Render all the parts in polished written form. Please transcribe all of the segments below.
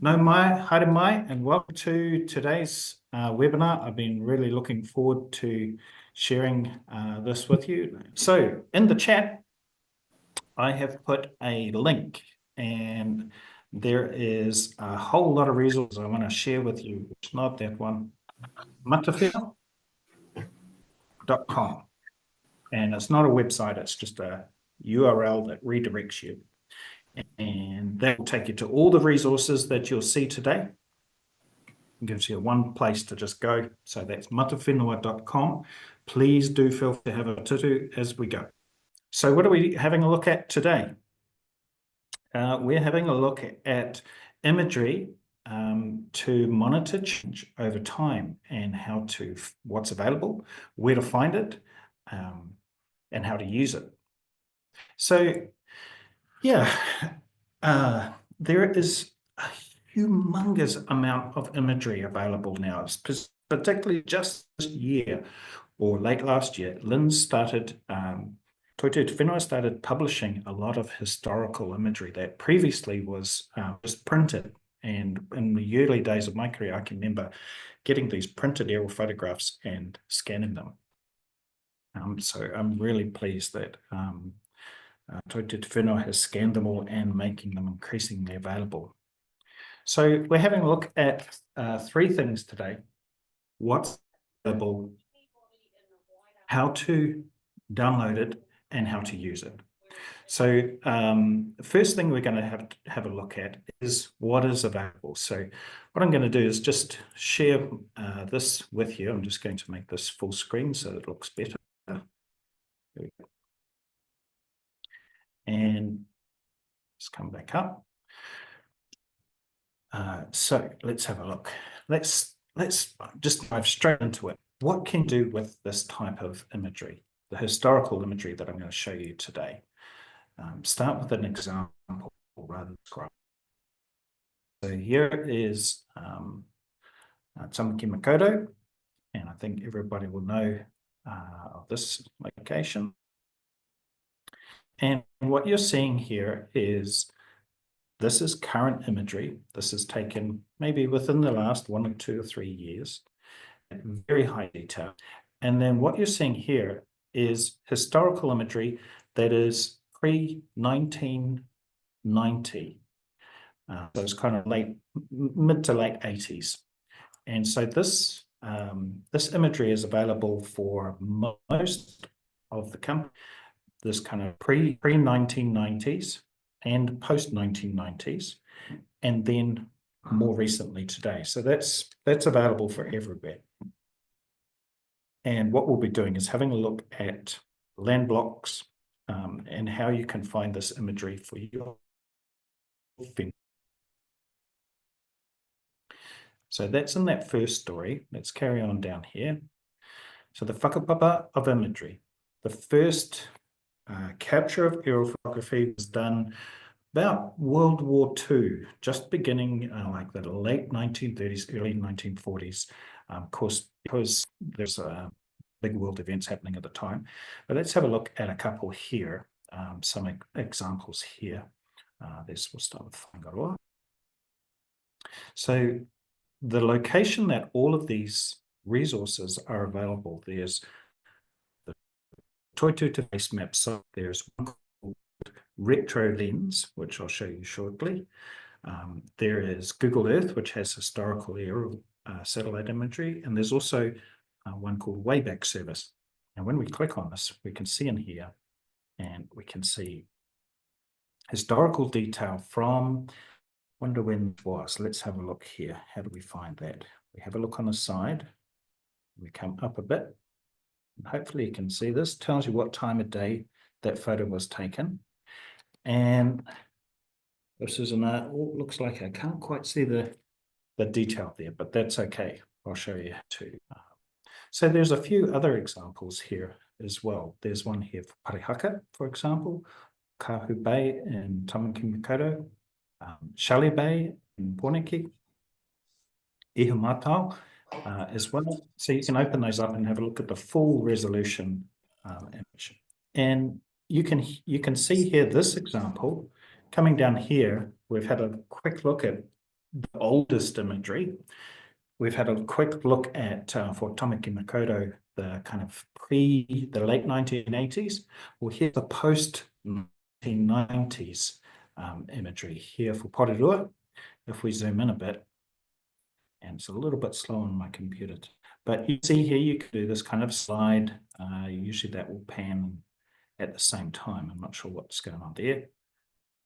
No, mai, haere mai, and welcome to today's webinar. I've been really looking forward to sharing this with you. So in the chat, I have put a link, and there is a whole lot of resources I want to share with you. It's not that one, matawhina.com. And it's not a website, it's just a URL that redirects you. And that will take you to all the resources that you'll see today. It gives you one place to just go. So that's matawhenua.com. Please do feel free to have a tutu as we go. So what are we having a look at today? We're having a look at imagery to monitor change over time and what's available, where to find it, and how to use it. So yeah, there is a humongous amount of imagery available now, particularly just this year or late last year. LINZ started, Whenua started publishing a lot of historical imagery that previously was just printed. And in the early days of my career, I can remember getting these printed aerial photographs and scanning them. So I'm really pleased that Whenua has scanned them all and making them increasingly available. So we're having a look at three things today: what's available, how to download it, and how to use it. So the first thing we're going to have a look at is what is available. So what I'm going to do is just share this with you. I'm just going to make this full screen so it looks better. There we go. And let's come back up. So let's have a look. Let's just dive straight into it. What can you do with this type of imagery, the historical imagery that I'm going to show you today? Start with an example rather than describe. So here is Tamaki Makaurau, and I think everybody will know of this location. And what you're seeing here is this is current imagery. This is taken maybe within the last 1 or 2 or 3 years, very high detail. And then what you're seeing here is historical imagery that is pre-1990. So it's kind of mid to late 80s. And so this imagery is available for most of the company, this kind of pre-1990s and post-1990s, and then more recently today. So that's available for everywhere. And what we'll be doing is having a look at land blocks and how you can find this imagery for your thing. So that's in that first story. Let's carry on down here. So the whakapapa of imagery. The first capture of aerial photography was done about World War II, just beginning like the late 1930s, early 1940s. Of course, because there's big world events happening at the time. But let's have a look at a couple here, some examples here. We'll start with Whangaroa. So the location that all of these resources are available, there's the Toituta Basemaps. So there's one called Retro LINZ, which I'll show you shortly. There is Google Earth, which has historical aerial satellite imagery, and there's also one called Wayback service. And when we click on this, we can see in here, and we can see historical detail from, wonder when it was. Let's have a look here. How do we find that? We have a look on the side. We come up a bit. And hopefully you can see this. Tells you what time of day that photo was taken. And this is looks like I can't quite see the detail there, but that's okay. I'll show you too. So there's a few other examples here as well. There's one here for Parihaka, for example, Kahu Bay in Tamaki Makaurau, Shelley Bay in Poneke, Ihumatao as well. So you can open those up and have a look at the full resolution image. And you can see here this example coming down here. We've had a quick look at the oldest imagery. We've had a quick look at, for Tamaki Makaurau, the kind of the late 1980s. Well, here's the post-1990s imagery here for Porirua. If we zoom in a bit, and it's a little bit slow on my computer, but you see here, you can do this kind of slide. Usually that will pan at the same time. I'm not sure what's going on there.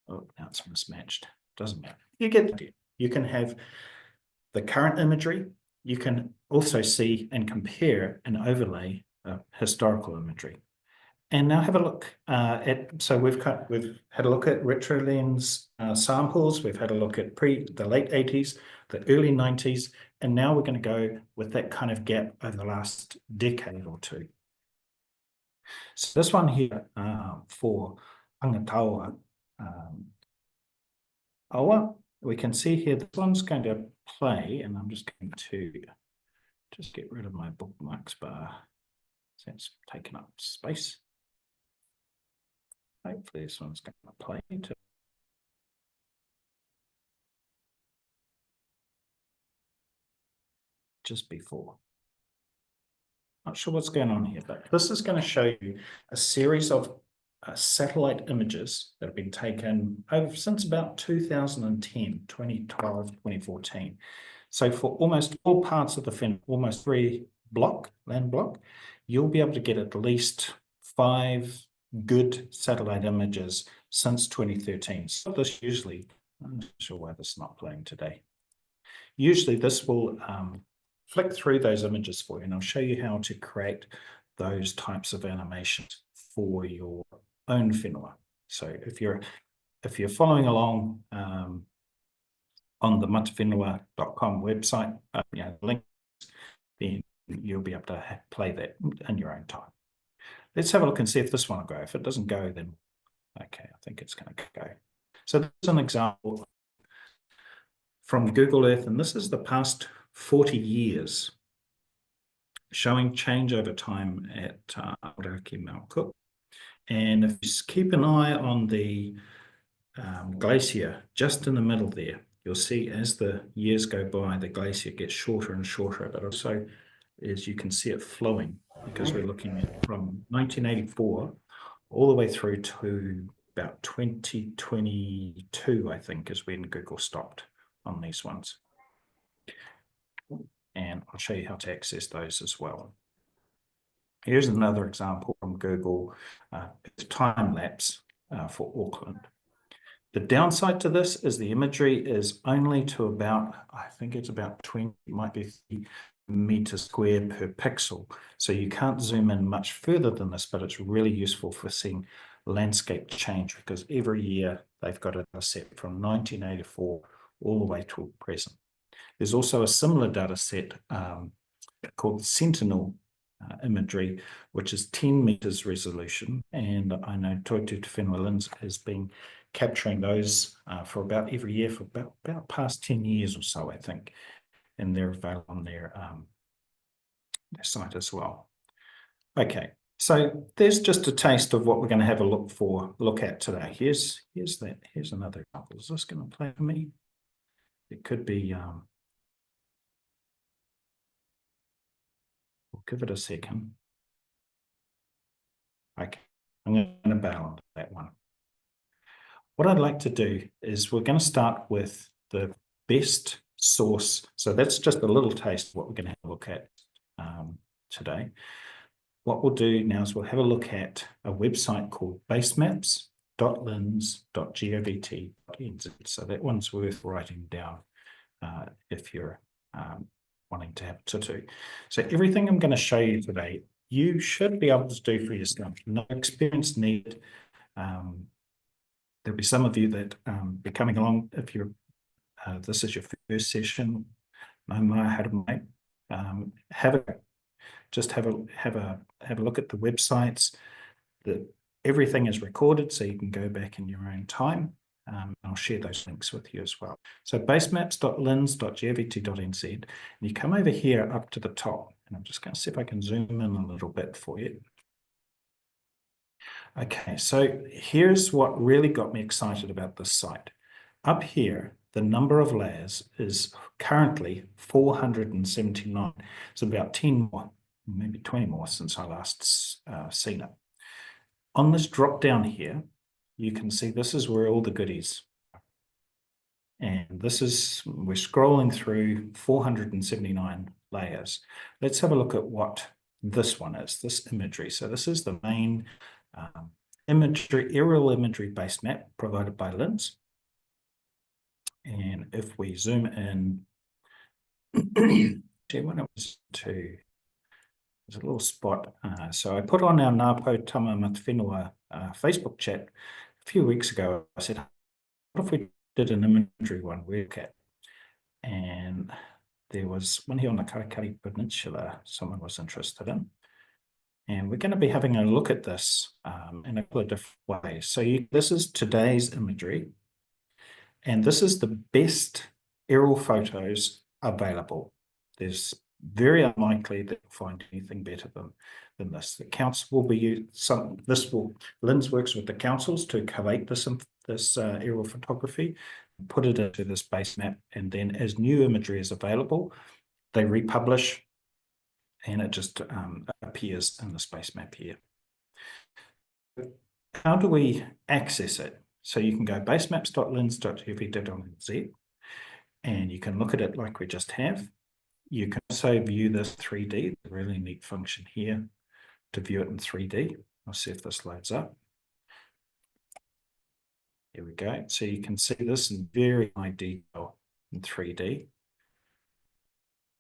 Oh, now it's mismatched. Doesn't matter. You get the idea. You can have the current imagery. You can also see and compare and overlay historical imagery. And now have a look so we've had a look at retro lens samples. We've had a look at the late 80s, the early 90s, and now we're going to go with that kind of gap over the last decade or two. So this one here for Angataua Awa, we can see here this one's going to play, and I'm just going to just get rid of my bookmarks bar. So it's taken up space. Hopefully this one's going to play into just before. Not sure what's going on here, but this is going to show you a series of satellite images that have been taken over since about 2010, 2012, 2014. So for almost all parts of the Whenua, almost every land block, you'll be able to get at least 5 good satellite images since 2013. So this usually, I'm not sure why this is not playing today. Usually this will flick through those images for you, and I'll show you how to create those types of animations for your own Whenua. So if you're following along on the matawhenua.com website, link, then you'll be able to play that in your own time. Let's have a look and see if this one will go. If it doesn't go, then okay, I think it's going to go. So this is an example from Google Earth, and this is the past 40 years, showing change over time at Aoraki Mount Cook. And if you keep an eye on the glacier just in the middle there, you'll see as the years go by, the glacier gets shorter and shorter, but also as you can see it flowing, because we're looking at from 1984 all the way through to about 2022, I think, is when Google stopped on these ones. And I'll show you how to access those as well. Here's another example from Google. It's time lapse for Auckland. The downside to this is the imagery is only to about, I think it's about 20, might be 3 meters squared per pixel. So you can't zoom in much further than this, but it's really useful for seeing landscape change, because every year they've got a data set from 1984 all the way to present. There's also a similar data set called Sentinel imagery, which is 10 meters resolution. And I know Toitu Te Whenua LINZ has been capturing those for about every year for about past 10 years or so, I think. And they're available on their site as well. Okay, so there's just a taste of what we're going to have a look at today. Here's another example. Is this going to play for me? It could be. We'll give it a second. Okay, I'm going to bail on that one. What I'd like to do is we're going to start with the best source. So that's just a little taste of what we're going to have a look at today. What we'll do now is we'll have a look at a website called basemaps.linz.govt.nz. So that one's worth writing down if you're wanting to have a tutu. So everything I'm going to show you today, you should be able to do for yourself. No experience needed. There'll be some of you that be coming along if you're this is your first session. No more how to make. Have a look at the websites. Everything is recorded, so you can go back in your own time. I'll share those links with you as well. So basemaps.linz.govt.nz, and you come over here up to the top, and I'm just going to see if I can zoom in a little bit for you. Okay, so here's what really got me excited about this site. Up here, the number of layers is currently 479. It's about 10 more, maybe 20 more since I last seen it. On this drop down here, you can see this is where all the goodies. And this is, we're scrolling through 479 layers. Let's have a look at what this one is, this imagery. So this is the main imagery, aerial imagery based map provided by LINZ. And if we zoom in, when it was to, there's a little spot. So I put on our Ngāpō Tama Mata Whenua Facebook chat a few weeks ago. I said, what if we did an imagery one we look at? And there was one here on the Karakari Peninsula someone was interested in. And we're going to be having a look at this in a couple of different ways. So this is today's imagery. And this is the best aerial photos available. There's very unlikely that you'll find anything better than this. The council will be LINZ works with the councils to collate this aerial photography, put it into this base map, and then as new imagery is available, they republish and it just appears in the space map here. How do we access it? So you can go basemaps.linz.gov.nz and you can look at it like we just have. You can also view this 3D, a really neat function here to view it in 3D. I'll see if this loads up. Here we go. So you can see this in very high detail in 3D.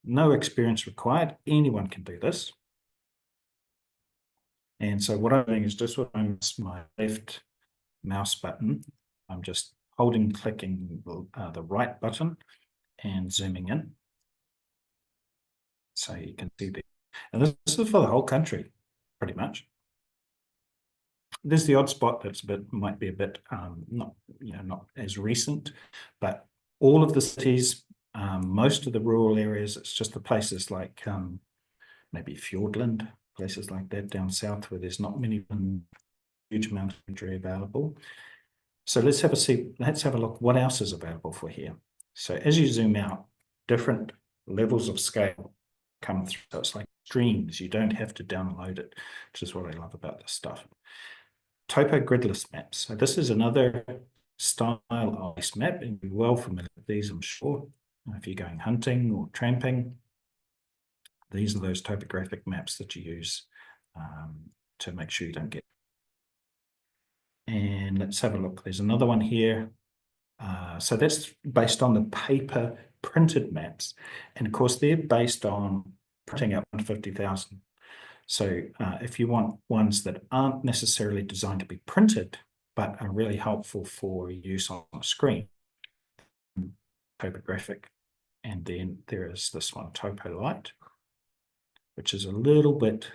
No experience required. Anyone can do this. And so what I'm doing is just with my left mouse button, I'm just clicking the right button and zooming in. So you can see that. And this is for the whole country, pretty much. There's the odd spot that's might be a bit not as recent, but all of the cities, most of the rural areas, it's just the places like maybe Fiordland, places like that down south where there's not many huge amount of imagery available. So let's have a look what else is available for here. So as you zoom out, different levels of scale come through. So it's like streams. You don't have to download it, which is what I love about this stuff. Topo gridless maps. So this is another style of base map, and you're well familiar with these, I'm sure. If you're going hunting or tramping, these are those topographic maps that you use to make sure you don't get. And let's have a look. There's another one here. So that's based on the paper printed maps. And of course, they're based on printing out 150,000. So if you want ones that aren't necessarily designed to be printed, but are really helpful for use on a screen, topographic. And then there is this one, Topo Light, which is a little bit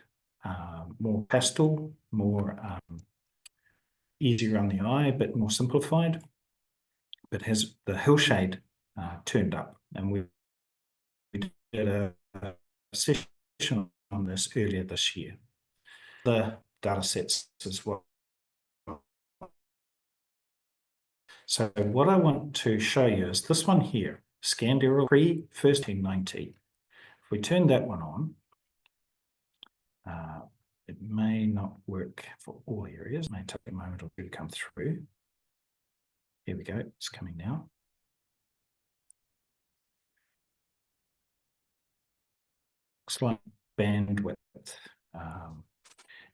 more pastel, more easier on the eye, a bit more simplified, but has the hillshade turned up. And we did a session on this earlier this year. The data sets as well. So what I want to show you is this one here, scanned aerial pre-1390. If we turn that one on, it may not work for all areas. It may take a moment or two to come through. Here we go, it's coming now. Looks like bandwidth.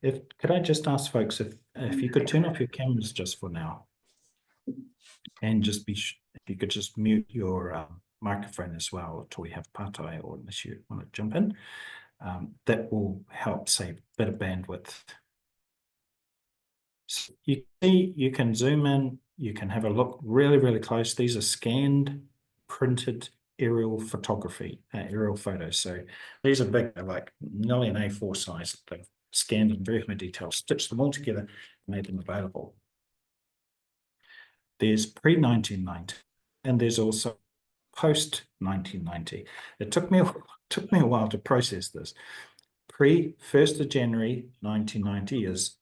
Could I just ask folks if you could turn off your cameras just for now, and just if you could just mute your microphone as well until we have Patai, or unless you want to jump in, that will help save a bit of bandwidth. So you can zoom in, you can have a look really, really close. These are scanned, printed aerial photography, aerial photos. So these are big, they're like nearly an A4 size. They've scanned in very high detail, stitched them all together, and made them available. There's pre-1990, and there's also post-1990. It took me a while to process this. Pre-1st of January 1990 is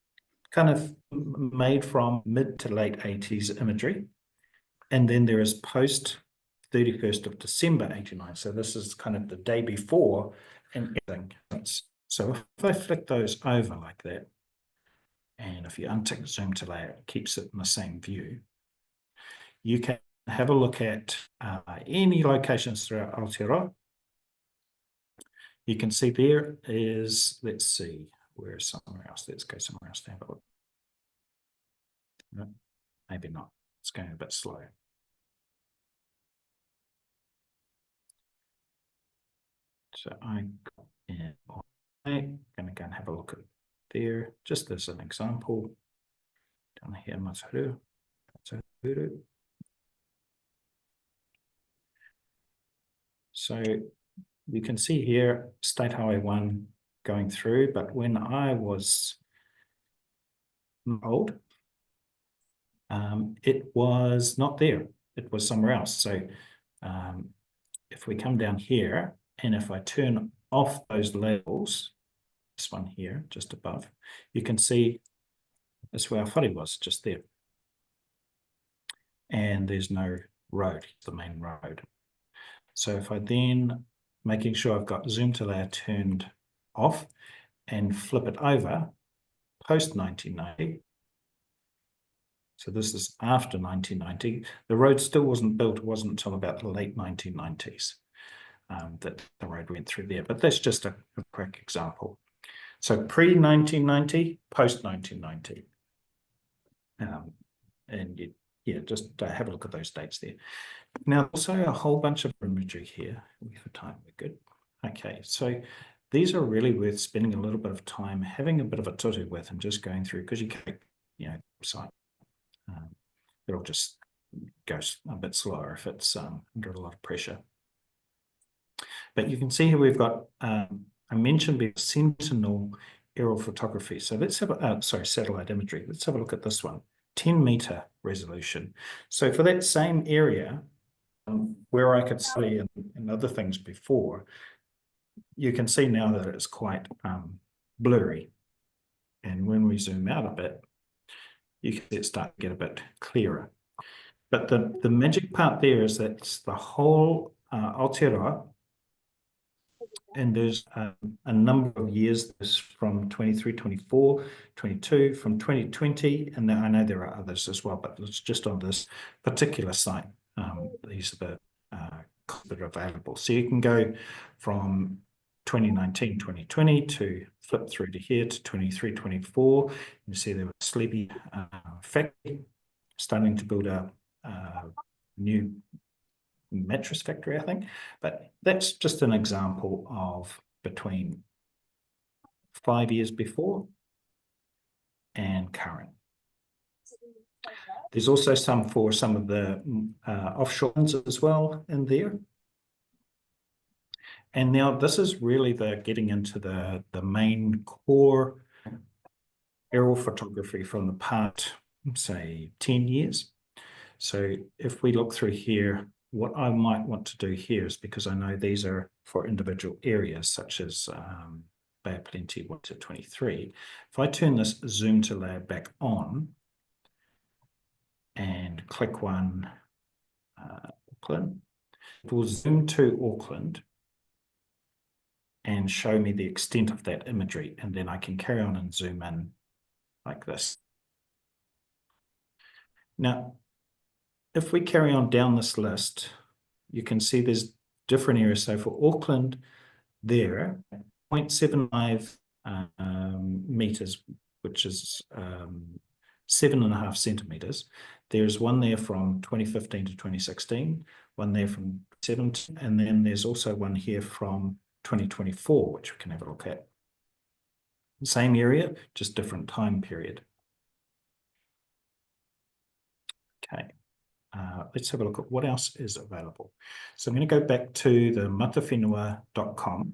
kind of made from mid to late 80s imagery. And then there is post 31st of December 89. So this is kind of the day before and everything. So if I flick those over like that, and if you untick zoom to layer, it keeps it in the same view. You can have a look at any locations throughout Aotearoa. You can see there is, let's see, where's somewhere else? Let's go somewhere else to have a look. No, maybe not. It's going a bit slow. So I'm going to go and have a look at there, just as an example. Down here, Matahuru. So you can see here State Highway 1 going through, but when I was old, it was not there. It was somewhere else. So if we come down here, and if I turn off those labels, this one here, just above, you can see that's where our whare was, just there. And there's no road, the main road. So if I then, making sure I've got zoom to layer turned off and flip it over, post 1990, so this is after 1990, the road still wasn't built. It wasn't until about the late 1990s that the road went through there. But that's just a quick example. So pre-1990, post-1990. And yeah, just have a look at those dates there. Now, also a whole bunch of imagery here. For time, we're good. Okay, so these are really worth spending a little bit of time having a bit of a tutu with and just going through, because you can, site. It'll just go a bit slower if it's under a lot of pressure. But you can see here we've got, I mentioned sentinel aerial photography. So let's have a, satellite imagery. Let's have a look at this one, 10-meter resolution. So for that same area, where I could see in other things before, you can see now that it's quite blurry. And when we zoom out a bit, you can see it start to get a bit clearer. But the magic part there is that it's the whole Aotearoa, and there's a number of years, there's from 23, 24, 22, from 2020, and I know there are others as well, but it's just on this particular site. These are the that are available. So you can go from 2019, 2020 to flip through to here to 23, 24. You see there was a Sleepy factory starting to build a new mattress factory, I think. But that's just an example of between 5 years before and current. There's also some for some of the offshore ones as well in there. And now this is really the getting into the main core aerial photography from the past, say, 10 years. So if we look through here, what I might want to do here is, because I know these are for individual areas such as Bay of Plenty 1 to 23. If I turn this zoom to layer back on and click one, Auckland, it will zoom to Auckland and show me the extent of that imagery, and then I can carry on and zoom in like this. Now, if we carry on down this list, you can see there's different areas. So for Auckland, there, 0.75 meters, which is 7.5 centimeters. There's one there from 2015 to 2016, one there from 17, and then there's also one here from 2024, which we can have a look at. Same area, just different time period. Okay, let's have a look at what else is available. So I'm going to go back to the matawhenua.com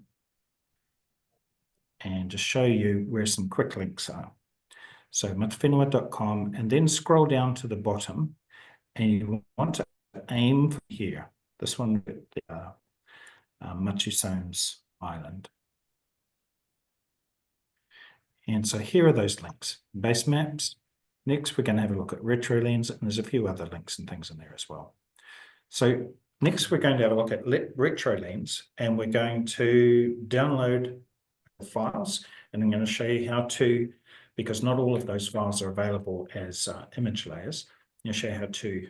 and just show you where some quick links are. So matawhenua.com, and then scroll down to the bottom, and you want to aim for here. This one, Machusomes Island. And so here are those links. Basemaps. Next, we're going to have a look at retro LINZ, and there's a few other links and things in there as well. So Next, we're going to have a look at Retro LINZ, and we're going to download files, and I'm going to show you how to, because not all of those files are available as image layers, I'm going to show you how to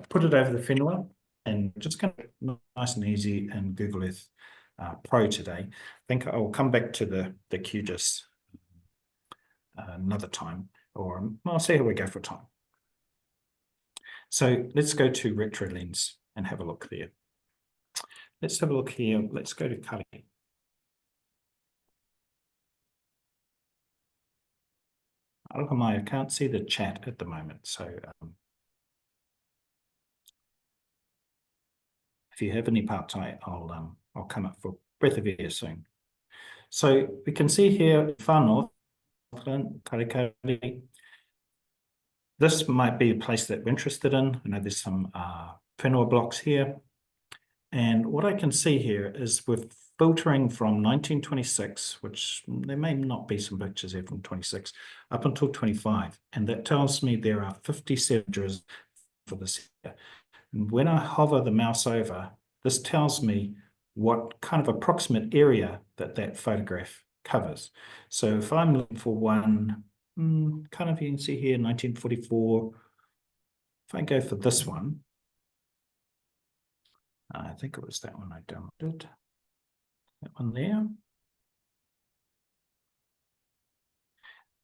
put it over the Whenua, and just kind of nice and easy in Google Earth Pro today. I think I'll come back to the QGIS another time, or I'll see how we go for time. So let's go to Retro LINZ and have a look there. Let's have a look here. Let's go to Kari. I can't see the chat at the moment, so if you have any part-time, I'll come up for breath of air soon. So we can see here far north, Karikari. This might be a place that we're interested in. I know there's some whenua blocks here. And what I can see here is we're filtering from 1926, which there may not be some pictures here from 26, up until 25. And that tells me there are 57 images for this here. And when I hover the mouse over, this tells me what kind of approximate area that photograph covers. So if I'm looking for one, kind of, you can see here, 1944. If I go for this one, I think it was that one I downloaded. That one there.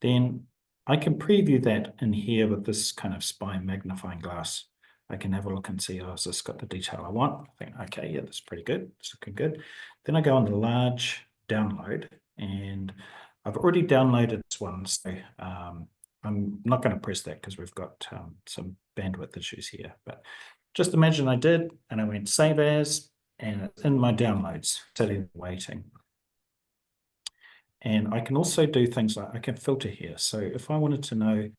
Then I can preview that in here with this kind of spy magnifying glass. I can have a look and see, oh, has this got the detail I want? I think, okay, yeah, that's pretty good. It's looking good. Then I go on the large download, and I've already downloaded this one. So I'm not going to press that because we've got some bandwidth issues here. But just imagine I did, and I went save as, and it's in my downloads, sitting waiting. And I can also do things like I can filter here. So if I wanted to know,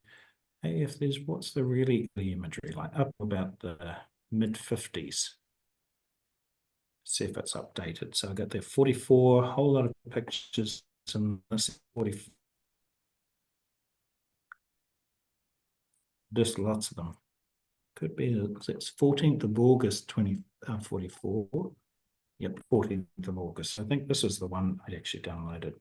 hey, if there's what's the really early imagery, like up about the mid-50s, see if it's updated. So I got there 44, a whole lot of pictures, and this 44. Just lots of them. Could be it's 14th of August 2044. Yep, 14th of August. I think this is the one I actually downloaded.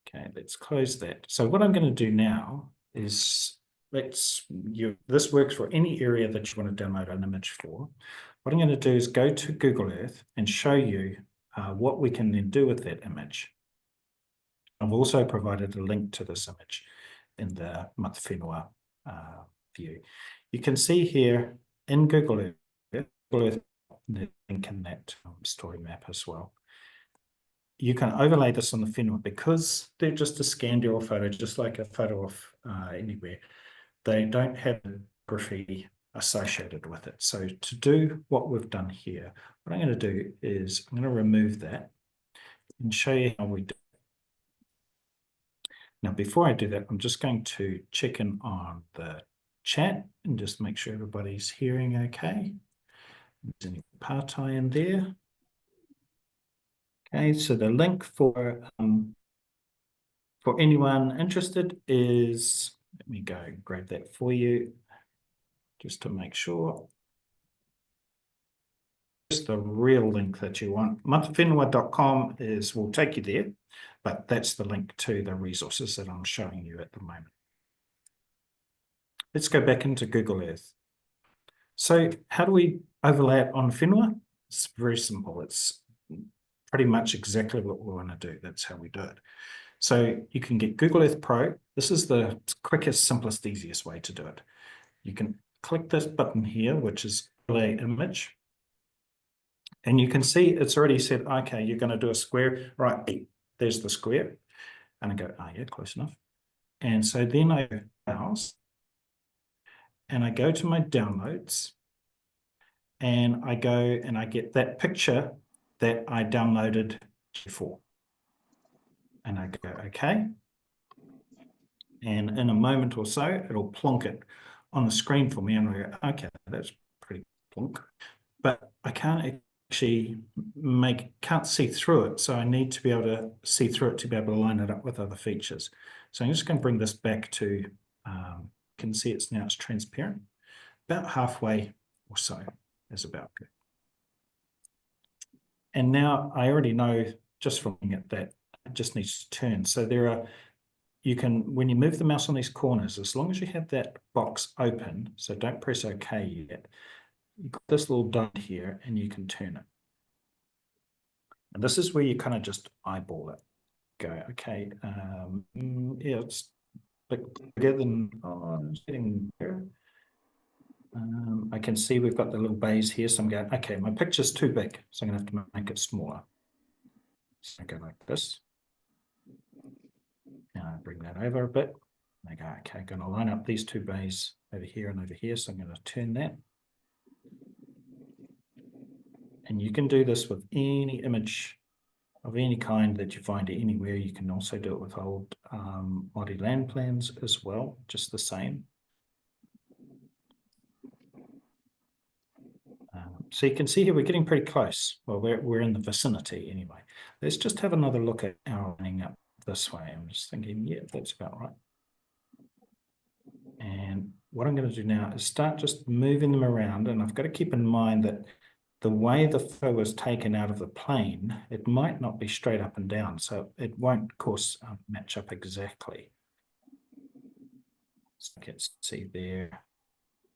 Okay, let's close that. So what I'm going to do now is this works for any area that you want to download an image for. What I'm going to do is go to Google Earth and show you what we can then do with that image. I've also provided a link to this image in the Whenua view. You can see here in Google Earth, link in that StoryMap as well. You can overlay this on the Whenua because they're just a scanned raw photo, just like a photo of anywhere. They don't have graffiti associated with it. So to do what we've done here, what I'm going to do is I'm going to remove that and show you how we do it. Now, before I do that, I'm just going to check in on the chat and just make sure everybody's hearing okay. There's any party in there. Okay, so the link for anyone interested is, let me go grab that for you, just to make sure. Just the real link that you want. whenua.com will take you there, but that's the link to the resources that I'm showing you at the moment. Let's go back into Google Earth. So how do we overlay it on Whenua? It's very simple. It's pretty much exactly what we want to do. That's how we do it. So you can get Google Earth Pro. This is the quickest, simplest, easiest way to do it. You can click this button here, which is overlay image. And you can see it's already said, okay, you're going to do a square. Right, there's the square. And I go, oh yeah, close enough. And so then I browse and I go to my downloads and I go and I get that picture that I downloaded before. And I go, okay. And in a moment or so, it'll plonk it on the screen for me. And I go, okay, that's pretty plonk. But I can't actually can't see through it. So I need to be able to see through it to be able to line it up with other features. So I'm just going to bring this back to, you can see it's transparent. about halfway or so is about good. And now I already know just from looking at that, it just needs to turn. So there are, you can, when you move the mouse on these corners, as long as you have that box open, so don't press OK yet, you've got this little dot here and you can turn it. And this is where you kind of just eyeball it. Go, okay, yeah, it's bigger than, oh, it's getting bigger. I can see we've got the little bays here, so I'm going, okay, my picture's too big, so I'm gonna have to make it smaller. So I go like this. Now I bring that over a bit. And I go, okay, I'm gonna line up these two bays over here and over here, so I'm gonna turn that. And you can do this with any image of any kind that you find anywhere. You can also do it with old Māori land plans as well, just the same. So you can see here we're getting pretty close. Well, we're in the vicinity anyway. Let's just have another look at our running up this way. I'm just thinking, yeah, that's about right. And what I'm going to do now is start just moving them around, and I've got to keep in mind that the way the photo is taken out of the plane, it might not be straight up and down, so it won't, of course, match up exactly. So I can see there,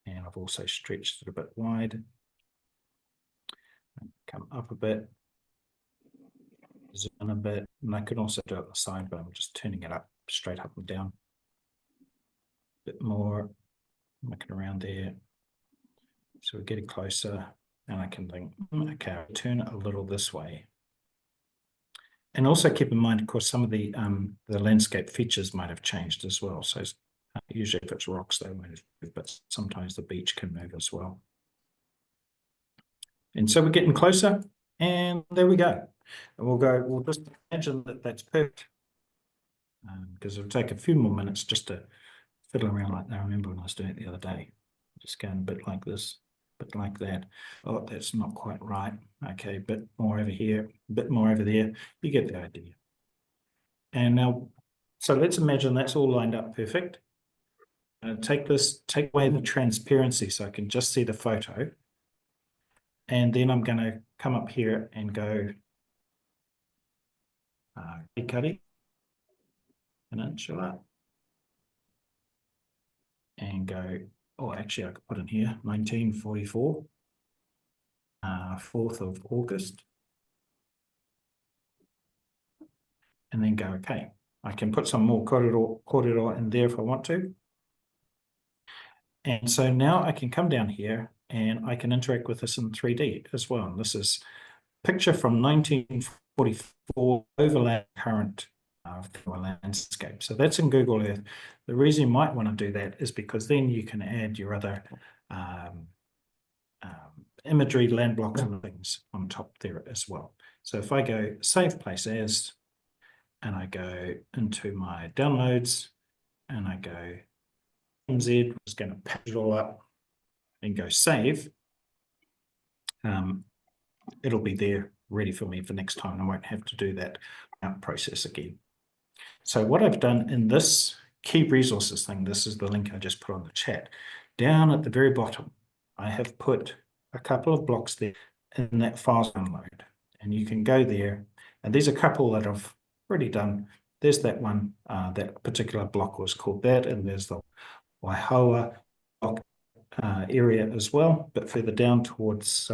and I've also stretched it a bit wide. Come up a bit, zoom in a bit, and I can also do it on the side, but I'm just turning it up, straight up and down. A bit more, looking around there. So we're getting closer, and I can think, okay, I'll turn it a little this way. And also keep in mind, of course, some of the landscape features might have changed as well. So usually if it's rocks, they won't move, but sometimes the beach can move as well. And so we're getting closer, and there we go. And we'll just imagine that that's perfect, because it'll take a few more minutes just to fiddle around like that. I remember when I was doing it the other day, just going a bit like this, a bit like that. Oh, that's not quite right. Okay, a bit more over here, a bit more over there. You get the idea. And now, so let's imagine that's all lined up perfect. Take away the transparency so I can just see the photo. And then I'm going to come up here and go cutting peninsula and go, oh, actually I could put in here 1944, 4th of August. And then go, okay, I can put some more corridor in there if I want to. And so now I can come down here and I can interact with this in 3D as well. And this is picture from 1944 overlay current landscape. So that's in Google Earth. The reason you might want to do that is because then you can add your other imagery, land blocks and things on top there as well. So if I go save place as, and I go into my downloads and I go LINZ, is going to patch it all up and go save. It'll be there ready for me for next time. I won't have to do that process again. So what I've done in this key resources thing, this is the link I just put on the chat. Down at the very bottom, I have put a couple of blocks there in that file download, and you can go there. And there's a couple that I've already done. There's that one, that particular block was called that, and there's the Waihoa block area as well, but further down towards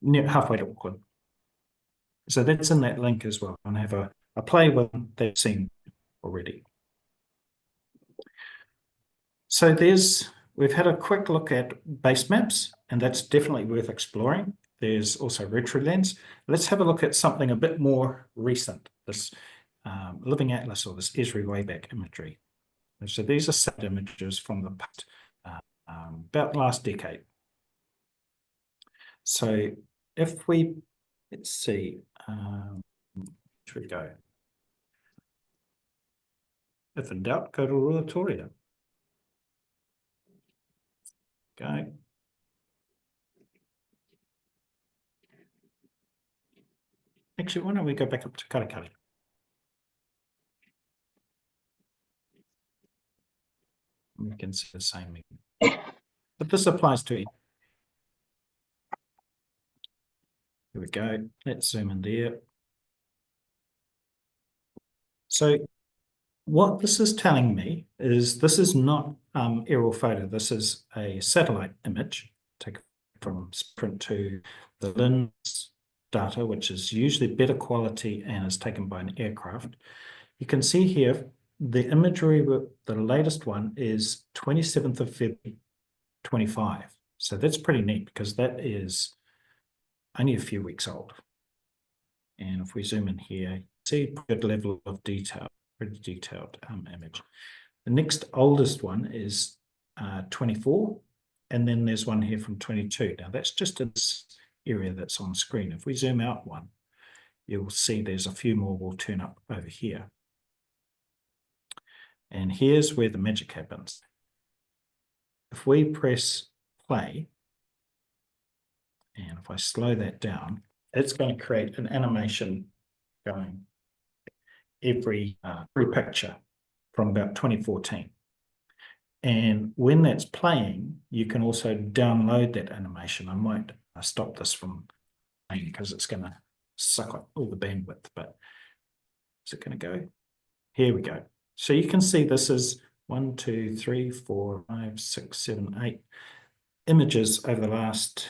near halfway to Auckland. So that's in that link as well. And I have a play with that scene already. So we've had a quick look at Basemaps, and that's definitely worth exploring. There's also RetroLens. Let's have a look at something a bit more recent, this Living Atlas or this Esri wayback imagery. So these are set images from the past, about last decade. So if we, let's see, where we go? If in doubt, go to Ruatoria. Okay. Actually, why don't we go back up to Karakari? We can see the same. but this applies to it. Here we go. Let's zoom in there. So what this is telling me is this is not aerial photo. This is a satellite image taken from Sprint to the LINZ data, which is usually better quality and is taken by an aircraft. You can see here the imagery, the latest one is 27th of February 25. So that's pretty neat because that is only a few weeks old. And if we zoom in here, you see a good level of detail, pretty detailed image. The next oldest one is 24, and then there's one here from 22. Now that's just in this area that's on screen. If we zoom out one, you'll see there's a few more will turn up over here. And here's where the magic happens. If we press play, and if I slow that down, it's going to create an animation going every picture from about 2014. And when that's playing, you can also download that animation. I might stop this from playing because it's going to suck up all the bandwidth, but is it going to go? Here we go. So you can see this is 1, 2, 3, 4, 5, 6, 7, 8 images over the last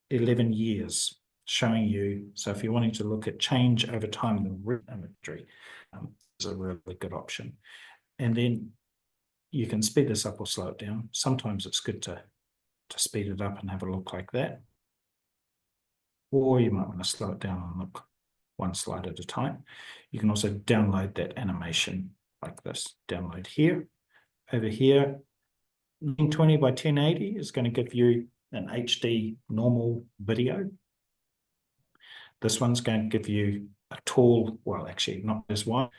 11 years showing you. So if you're wanting to look at change over time in the real imagery, is a really good option. And then you can speed this up or slow it down. Sometimes it's good to speed it up and have a look like that. Or you might want to slow it down and look one slide at a time. You can also download that animation like this. Download here. Over here, 920 by 1080 is going to give you an HD normal video. This one's going to give you a tall, well, actually not this one,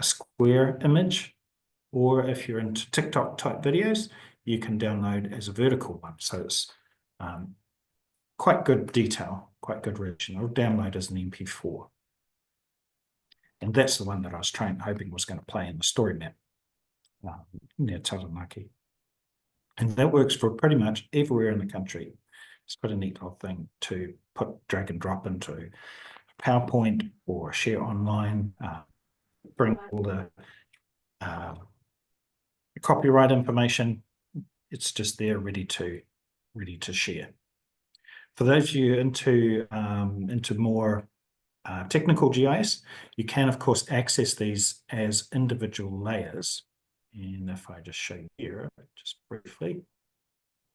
a square image. Or if you're into TikTok type videos, you can download as a vertical one. So it's quite good detail, quite good resolution. I'll download as an MP4. And that's the one that I was hoping was going to play in the StoryMap near Taranaki. And that works for pretty much everywhere in the country. It's quite a neat little thing to drag and drop into PowerPoint or share online, bring all the copyright information. It's just there ready to share. For those of you into more technical GIS, you can of course access these as individual layers. And if I just show you here, just briefly,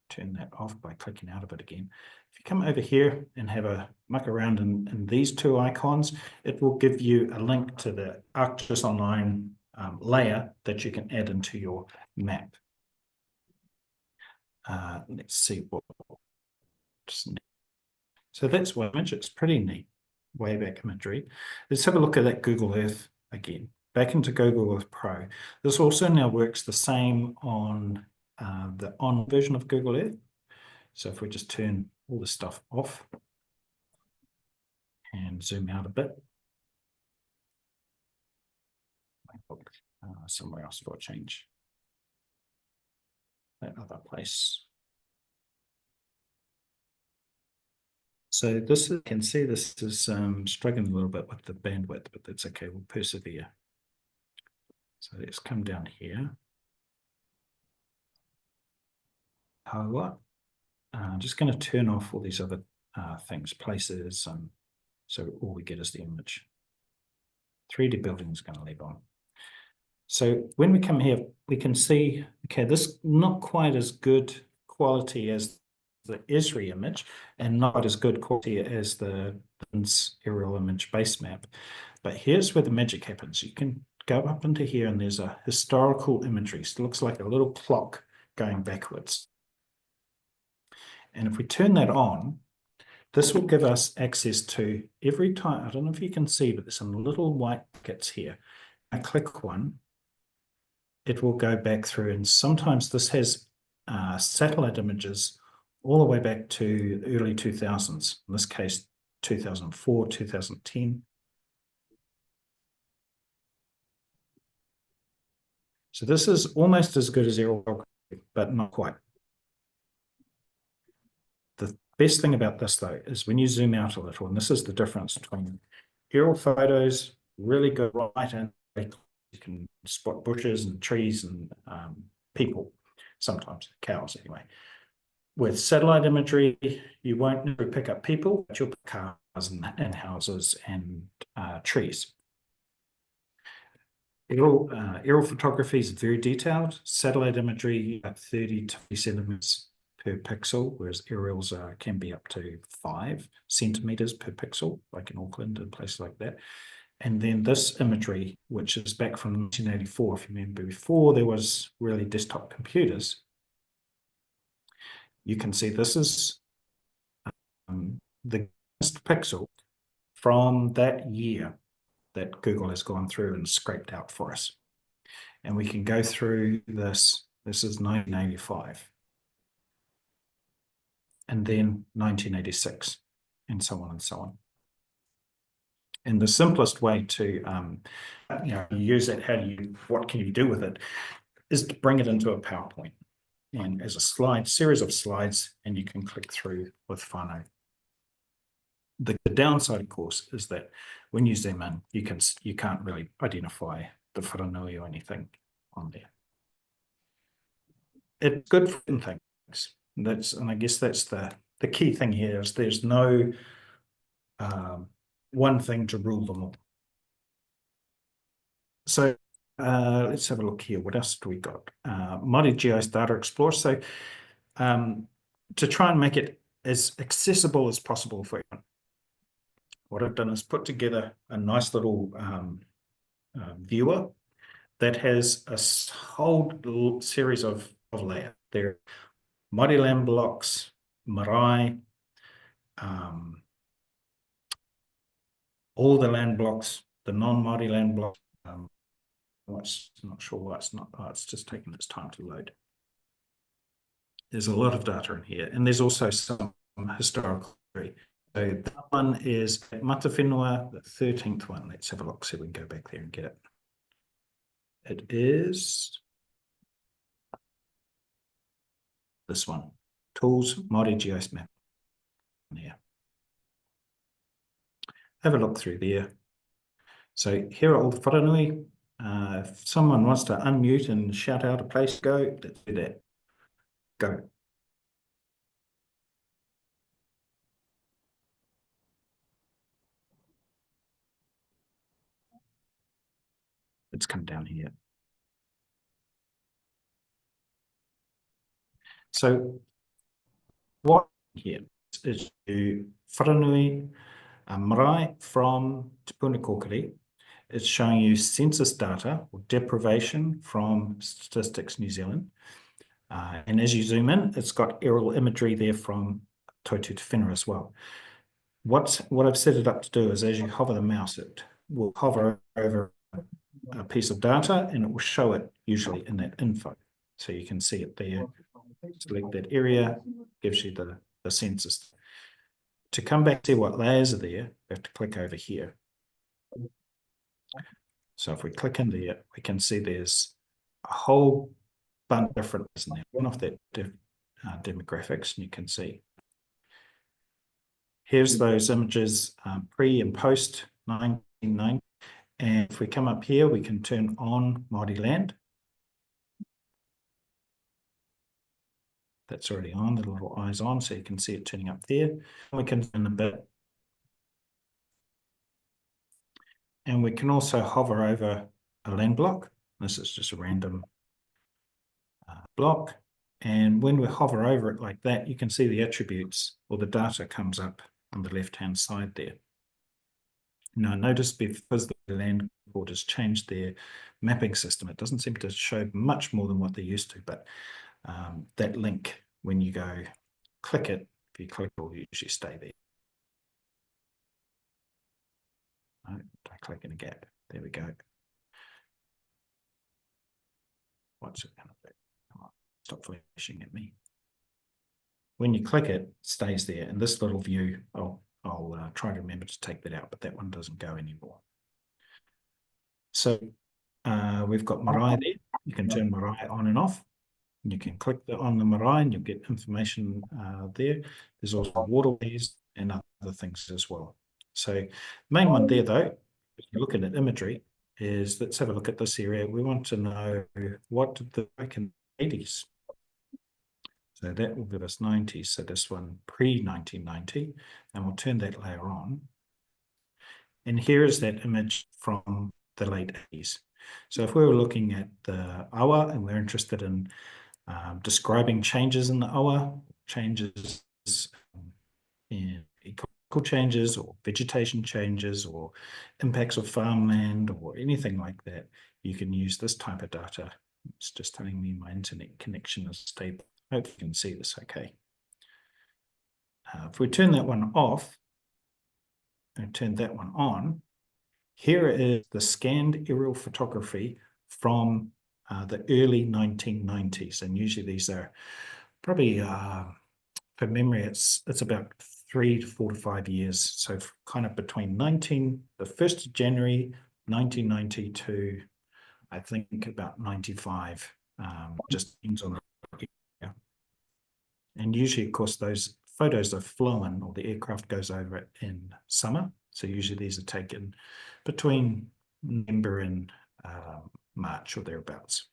turn that off by clicking out of it again. If you come over here and have a muck around in these two icons, it will give you a link to the ArcGIS Online layer that you can add into your map. Let's see what. So that's one image. It's pretty neat. Wayback imagery. Let's have a look at that Google Earth again. Back into Google Earth Pro. This also now works the same on the on version of Google Earth. So if we just turn all this stuff off and zoom out a bit, look somewhere else for a change. That other place. So this, you can see this is struggling a little bit with the bandwidth, but that's okay. We'll persevere. So let's come down here. What? I'm just going to turn off all these other things, places, so all we get is the image. 3D building is going to leave on. So when we come here, we can see, okay, this not quite as good quality as the Esri image and not as good quality as the LINZ aerial image base map. But here's where the magic happens. You can go up into here and there's a historical imagery. So it looks like a little clock going backwards. And if we turn that on, this will give us access to every time. I don't know if you can see, but there's some little white buckets here. I click one, it will go back through. And sometimes this has satellite images all the way back to the early 2000s. In this case, 2004, 2010. So this is almost as good as aerial, but not quite. Best thing about this though is when you zoom out a little, and this is the difference between aerial photos, really good right, and you can spot bushes and trees and people, sometimes cows anyway. With satellite imagery, you won't never pick up people, but you'll pick cars and houses and trees. Aerial photography is very detailed. Satellite imagery at 30 to 40 centimeters per pixel, whereas aerials can be up to 5 centimeters per pixel, like in Auckland and places like that. And then this imagery, which is back from 1984, if you remember, before there was really desktop computers, you can see this is the pixel from that year that Google has gone through and scraped out for us. And we can go through this. This is 1985. And then 1986, and so on and so on. And the simplest way to use it, what can you do with it, is to bring it into a PowerPoint and as a series of slides, and you can click through with whānau. The downside, of course, is that when you zoom in, you can't really identify the wharanui or anything on there. It's good for things. And I guess that's the key thing here is there's no one thing to rule them all. So let's have a look here. What else do we got? Māori GIS Data Explorer. So to try and make it as accessible as possible for everyone, what I've done is put together a nice little viewer that has a whole series of layers. There are Māori land blocks, marae, all the land blocks, the non-Māori land blocks. I'm not sure why it's not. Oh, it's just taking its time to load. There's a lot of data in here, and there's also some historical. So that one is at Whenua, the 13th one. Let's have a look, see if we can go back there and get it. It is this one, Tools, Māori GIS Map. Yeah. Have a look through there. So here are all the wharanui. If someone wants to unmute and shout out a place to go, let's do that. Go. Let's come down here. So what here is wharanui marae from Te Puna Kōkiri. It's showing you census data or deprivation from Statistics New Zealand. And as you zoom in, it's got aerial imagery there from Tautu Te Whenua as well. What I've set it up to do is as you hover the mouse, it will hover over a piece of data and it will show it usually in that info. So you can see it there. Select that area, gives you the census. To come back to what layers are there, you have to click over here. So if we click in there, we can see there's a whole bunch of different layers in there. One of that demographics, and you can see. Here's those images pre and post 1990. And if we come up here, we can turn on Māori land. That's already on, the little eyes on, so you can see it turning up there. We can turn a bit. And we can also hover over a land block. This is just a random block. And when we hover over it like that, you can see the attributes or the data comes up on the left-hand side there. Now, notice because the land board has changed their mapping system, it doesn't seem to show much more than what they used to, but that link, when you go click it, if you click, it will usually stay there. No, I click in a gap. There we go. What's it going to do? Come on, stop flashing at me. When you click it, it stays there. And this little view, I'll try to remember to take that out, but that one doesn't go anymore. So we've got marae there. You can turn marae on and off. And you can click on the marae and you'll get information there. There's also waterways and other things as well. So the main one there, though, if you look at the imagery, is let's have a look at this area. We want to know what did the back in the 80s. So that will give us 90s. So this one pre-1990, and we'll turn that layer on. And here is that image from the late 80s. So if we were looking at the awa and we're interested in describing changes in the awa, changes in ecological changes or vegetation changes or impacts of farmland or anything like that, you can use this type of data. It's just telling me my internet connection is stable. Hope you can see this okay. If we turn that one off and turn that one on, here is the scanned aerial photography from the early 1990s. And usually these are probably, for memory, it's about 3 to 4 to 5 years. So kind of between the 1st of January 1990 to, I think, about 95, just depends on the area. And usually, of course, those photos are flown or the aircraft goes over it in summer. So usually these are taken between November and March or thereabouts.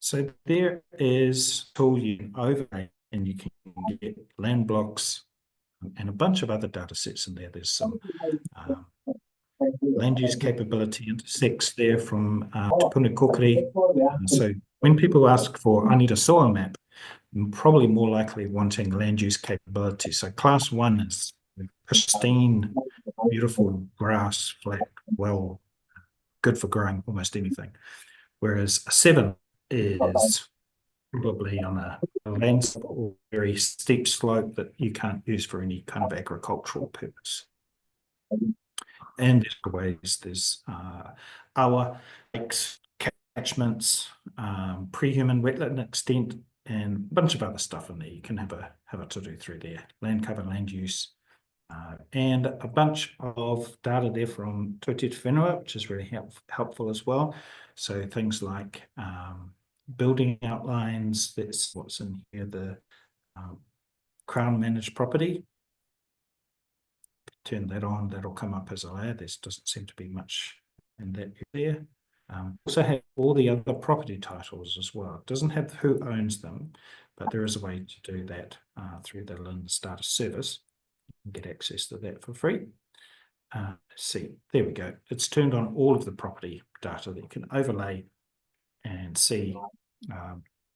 So there is a tool you can overlay and you can get land blocks and a bunch of other data sets in there. There's some land use capability intersects there from Te Puna Kokiri. So when people ask for, I need a soil map, I'm probably more likely wanting land use capability. So class 1 is pristine, beautiful grass, flat, well, good for growing almost anything. Whereas a 7 is probably on a landscape or very steep slope that you can't use for any kind of agricultural purpose. And there's ways, there's awa, lakes, catchments, pre-human wetland extent, and a bunch of other stuff in there. You can have a to-do through there. Land cover, land use, and a bunch of data there from Te Whenua, which is really helpful as well. So things like building outlines, that's what's in here, the Crown managed property. Turn that on, that'll come up as a layer. There doesn't seem to be much in that area. Also have all the other property titles as well. It doesn't have who owns them, but there is a way to do that through the LINZ data service. You can get access to that for free. Let's see, there we go. It's turned on all of the property data that you can overlay and see.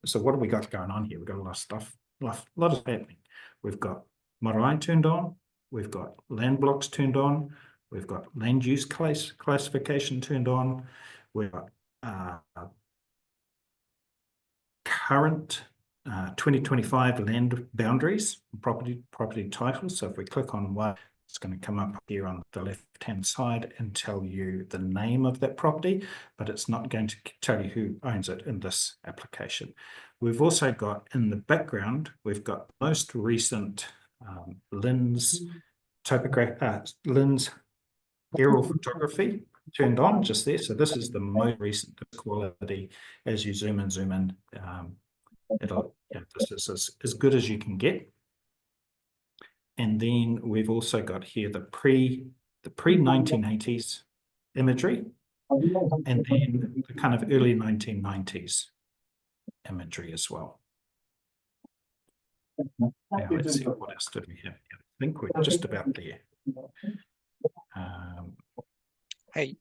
So what have we got going on here? We've got a lot of stuff, a lot of happening. We've got marae turned on. We've got land blocks turned on. We've got land use classification turned on. We've got current 2025 land boundaries, property titles. So if we click on one, it's going to come up here on the left-hand side and tell you the name of that property, but it's not going to tell you who owns it in this application. We've also got in the background, we've got most recent LINZ LINZ aerial photography turned on just there. So this is the most recent quality. As you zoom in, this is as good as you can get. And then we've also got here the pre-1980s imagery, and then the kind of early 1990s imagery as well. Now let's see what else did we have. I think we're just about there. Hey,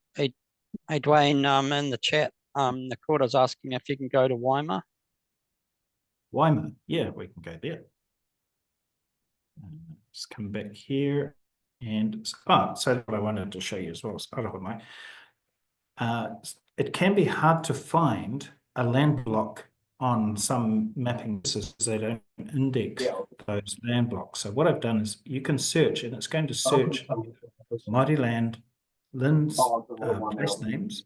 Dwayne, in the chat, Nakota's asking if you can go to Waima. Waima, yeah, we can go there. Just come back here. And so what I wanted to show you as well is it can be hard to find a land block on some mapping systems. They don't index those land blocks. So what I've done is you can search, and it's going to search Māori land, LINZ place names.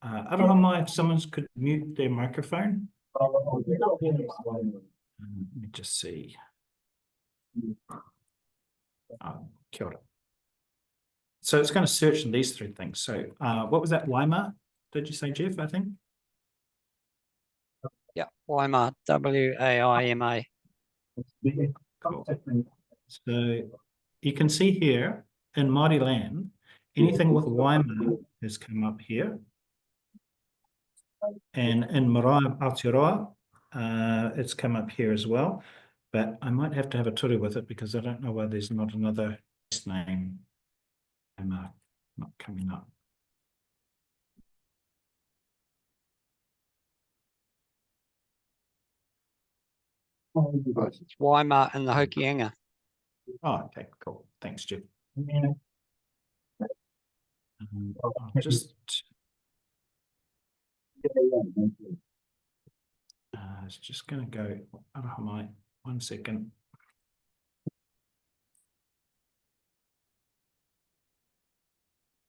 I don't know if someone could mute their microphone. Let me just see. Kia ora. So it's going to search in these three things. So what was that? Waima, did you say, Jeff, I think? Yeah, Waima, Waima. Cool. So you can see here in Māori land, anything with Waima has come up here. And in Marae Aotearoa, it's come up here as well. But I might have to have a turu with it because I don't know why there's not another name not coming up. It's Waima and the Hokianga. Oh, okay, cool. Thanks, Jeff. I'll just it's just going to go Arahomai. 1 second.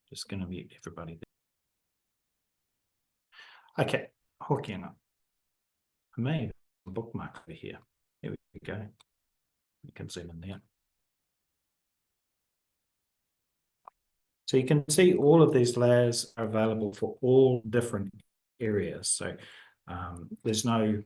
Just going to mute everybody there. Okay, Hokianga. I may have a bookmark over here. Here we go. You can zoom in there. So you can see all of these layers are available for all different areas. So there's no,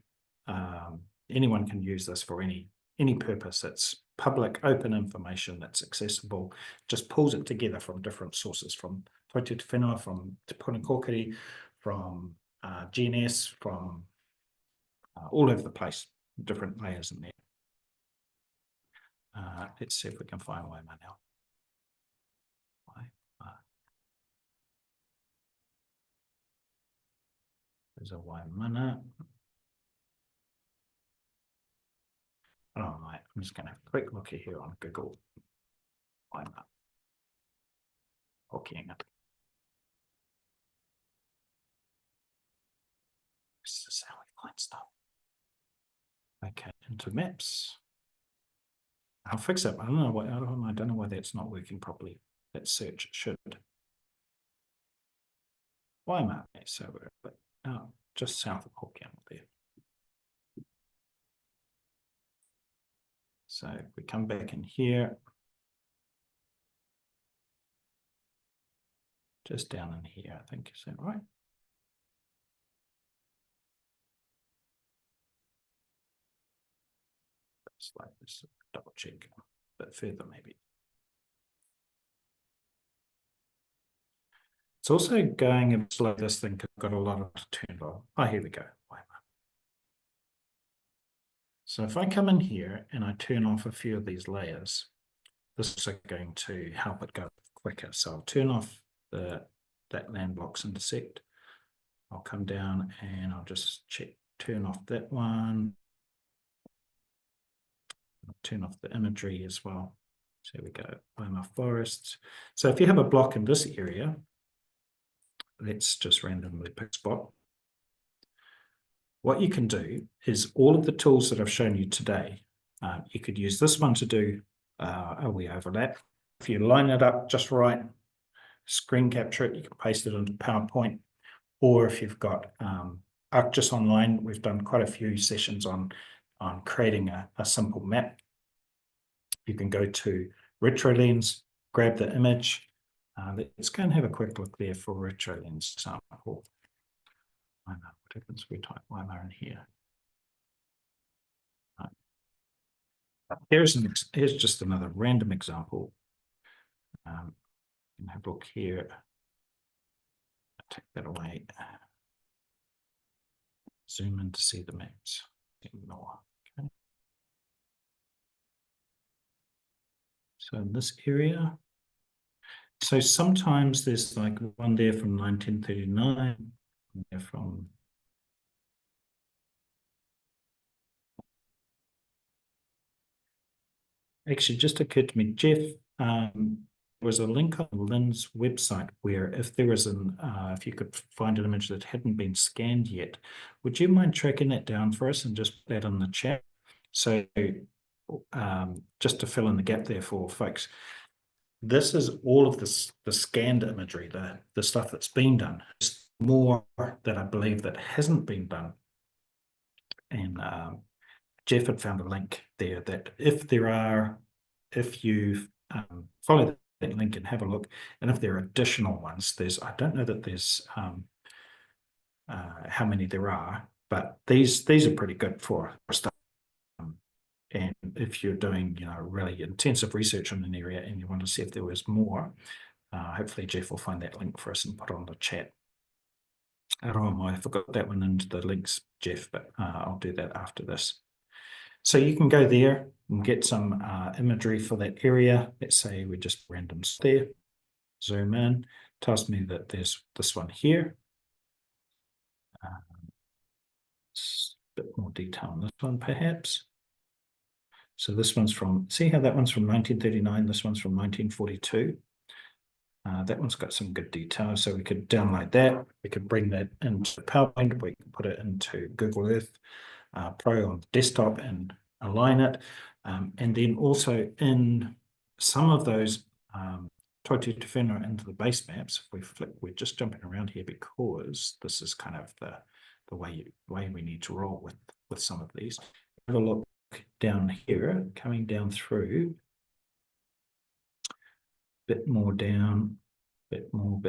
anyone can use this for any purpose. It's public, open information that's accessible, just pulls it together from different sources, from Toitū Te Whenua, from Te Punakōkiri, from GNS, from all over the place, different layers in there. Let's see if we can find Waima now. There's a Waimana. Oh, right. I'm just going to have a quick look here on Google. Waima. Hokianga. This is how we find stuff. Okay, into maps. I'll fix it. I don't know why that's not working properly. That search should. Waima. So we're just south of Hokianga there. So if we come back in here, just down in here, I think, is that right? It's like this, double check a bit further maybe. It's also going a bit slow, this thing, because I've got a lot of turned on. Oh, here we go. So if I come in here and I turn off a few of these layers, this is going to help it go quicker. So I'll turn off that land blocks intersect. I'll come down and I'll just turn off that one. I'll turn off the imagery as well. So here we go, Waima forests. So if you have a block in this area, let's just randomly pick a spot. What you can do is all of the tools that I've shown you today, you could use this one to do we overlap. If you line it up just right, screen capture it, you can paste it into PowerPoint. Or if you've got ArcGIS Online, we've done quite a few sessions on creating a simple map. You can go to RetroLens, grab the image. Let's go and have a quick look there for RetroLens example. I know what happens if we type Waima in here. Here's just another random example. You can have a look here. Take that away. Zoom in to see the maps. Ignore. Okay. So in this area, so sometimes there's like one there from 1939, one there from actually just occurred to me, Jeff, there was a link on the LINZ website where if there was if you could find an image that hadn't been scanned yet, would you mind tracking that down for us and just put that in the chat? So just to fill in the gap there for folks, this is all of this, the scanned imagery, the stuff that's been done. It's more that I believe that hasn't been done. And Jeff had found a link there that if you follow that link and have a look, and if there are additional ones, I don't know that there's how many there are, but these are pretty good for stuff. And if you're doing, really intensive research on an area and you want to see if there was more, hopefully Jeff will find that link for us and put it on the chat. I forgot that one into the links, Jeff, but I'll do that after this. So you can go there and get some imagery for that area. Let's say we just random there, zoom in, tells me that there's this one here. A bit more detail on this one, perhaps. So this one's see how that one's from 1939, this one's from 1942. That one's got some good detail, so we could download that. We could bring that into PowerPoint. We can put it into Google Earth Pro on the desktop and align it. And then also in some of those Totu Te Whenua into the base maps, if we flick, we're just jumping around here because this is kind of the way we need to roll with some of these. Have a look down here, coming down through. Bit more down, bit more.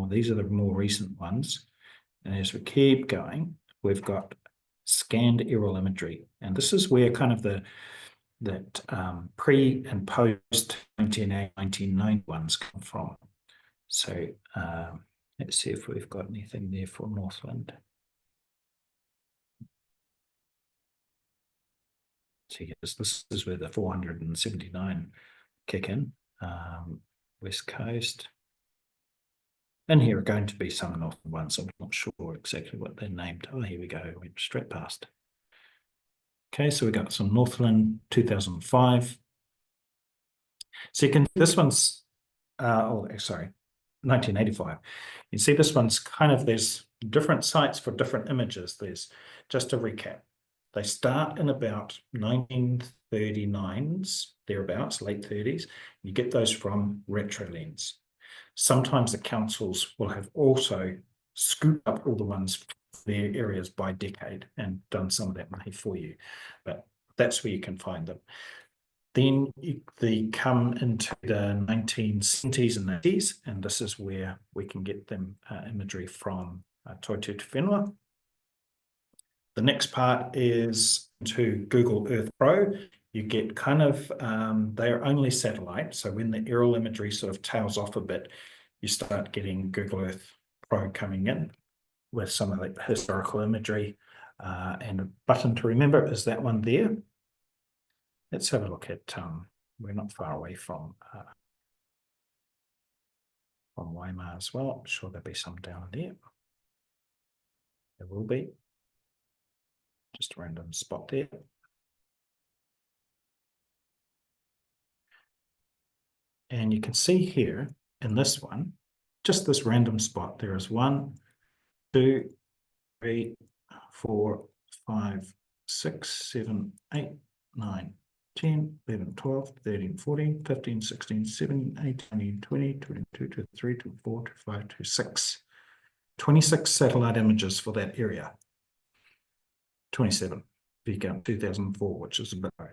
These are the more recent ones. And as we keep going, we've got scanned aerial imagery. And this is where kind of that pre and post 1990 ones come from. So let's see if we've got anything there for Northland. So yes, this is where the 479 kick in. West Coast. And here are going to be some northern ones. I'm not sure exactly what they're named. Oh, here we go. We went straight past. Okay, so we got some Northland 2005. So you can, this one's, 1985. You see this one's kind of, there's different sites for different images. There's, just to recap, they start in about 1939s, thereabouts, late 30s. You get those from RetroLens. Sometimes the councils will have also scooped up all the ones for their areas by decade and done some of that money for you. But that's where you can find them. Then they come into the 1970s and 80s, and this is where we can get them imagery from Totu Te Whenua. The next part is to Google Earth Pro. You get kind of, they're only satellite. So when the aerial imagery sort of tails off a bit, you start getting Google Earth Pro coming in with some of the historical imagery. And a button to remember is that one there. Let's have a look at, we're not far away from Waimea as well. I'm sure there'll be some down there. There will be. Just a random spot there. And you can see here in this one, just this random spot, there is 1, 2, 3, 4, 5, 6, 7, 8, 9, 10, 11, 12, 13, 14, 15, 16, 17, 18, 19, 20, 22, 23, 24, 25, 26. 26 satellite images for that area. 27, if you count 2004, which is a bit low.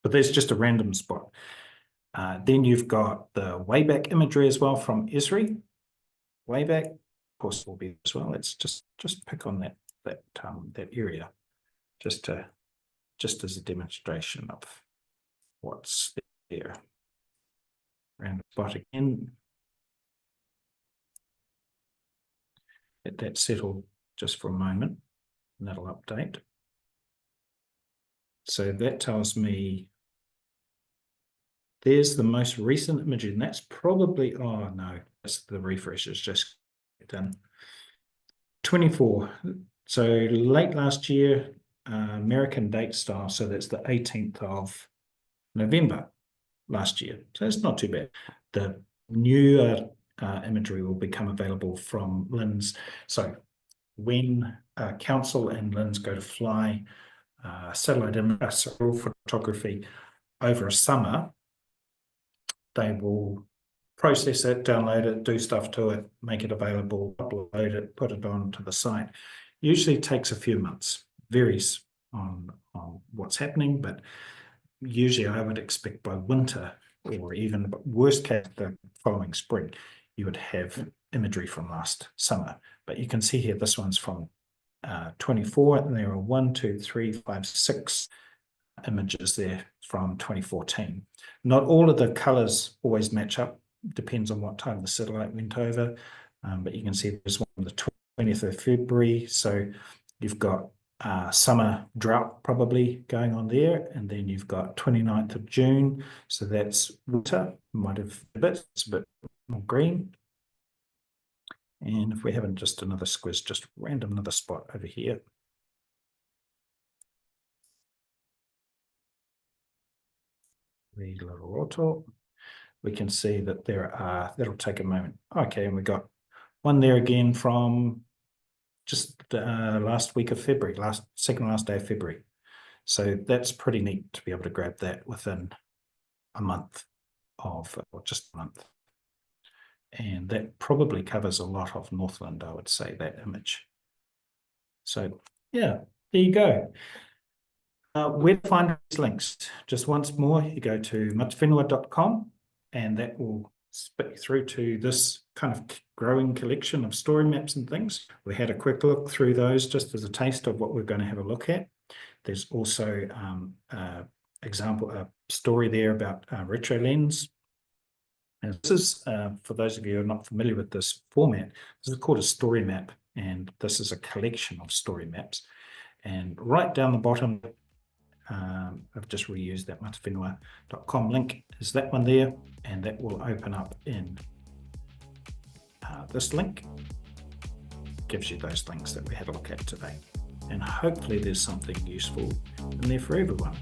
But there's just a random spot. Then you've got the wayback imagery as well from Esri. Wayback, of course, will be as well. Let's just pick on that area, just as a demonstration of what's there. Random spot again. Let that settle just for a moment, and that'll update. So that tells me there's the most recent image, and that's probably, oh no, that's the refresh is just done. 24. So late last year, American date style. So that's the 18th of November last year. So it's not too bad. The newer imagery will become available from LINZ. So when council and LINZ go to fly satellite photography over a summer, they will process it, download it, do stuff to it, make it available, upload it, put it onto the site. Usually takes a few months, varies on what's happening, but usually I would expect by winter, or even worst case the following spring, you would have imagery from last summer. But you can see here, this one's from 24, and there are 1, 2, 3, 5, 6 images there from 2014. Not all of the colors always match up, depends on what time the satellite went over, but you can see there's one on the 20th of February, so you've got summer drought probably going on there, and then you've got 29th of June, so that's winter, might have it's a bit more green. And if we're having just another squiz, just random another spot over here. The Loroto, we can see that there are, that'll take a moment. Okay, and we got one there again from just last week of February, second last day of February. So that's pretty neat to be able to grab that within a month of, or just a month. And that probably covers a lot of Northland, I would say, that image. So yeah, there you go. Where to find these links? Just once more, you go to whenua.com, and that will spit you through to this kind of growing collection of story maps and things. We had a quick look through those just as a taste of what we're going to have a look at. There's also a story there about retro LINZ. And this is, for those of you who are not familiar with this format, this is called a story map, and this is a collection of story maps. And right down the bottom, I've just reused that whenua.com link, is that one there, and that will open up in this link. Gives you those links that we had a look at today. And hopefully there's something useful in there for everyone.